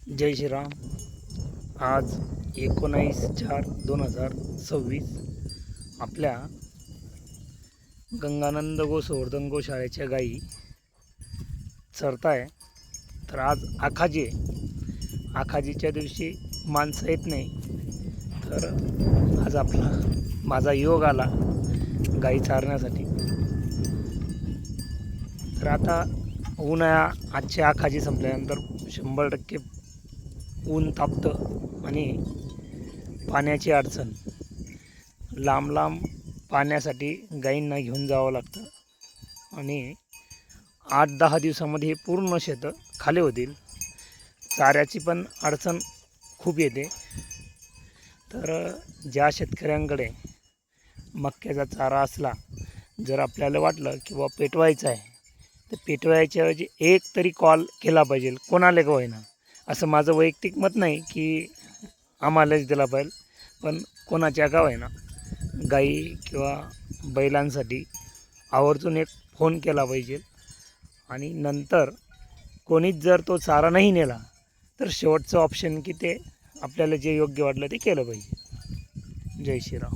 जय श्रीराम. आज 19/4/2026 आपल्या गंगानंद गोसंवर्धन गोशाळेच्या गायी चरताय. तर आज आखाजी आहे. आखाजीच्या दिवशी माणसं येत नाही, तर आज माझा योग आला गायी चारण्यासाठी. तर आता आजची आखाजी संपल्यानंतर 100% ऊन तापतं आणि पाण्याची अडचण. लांब लांब पाण्यासाठी गायींना घेऊन जावं लागतं आणि 8-10 दिवसामध्ये हे पूर्ण शेतं खाली होतील. चाऱ्याची पण अडचण खूप येते. तर ज्या शेतकऱ्यांकडे मक्याचा चारा असला, जर आपल्याला वाटलं की बाबा पेटवायचं आहे, तर पेटवायच्या ऐवजी एक तरी कॉल केला पाहिजे, कोणाला का होईना. असं माझं वैयक्तिक मत नाही की आम्हालाच दिला पाहिजे, पण कोणाच्या का होईना गाई किंवा बैलांसाठी आवर्जून एक फोन केला पाहिजे. आणि नंतर कोणीच जर तो चारा नाही नेला, तर शेवटचं ऑप्शन की ते आपल्याला जे योग्य वाटलं ते केलं पाहिजे. जय श्रीराम.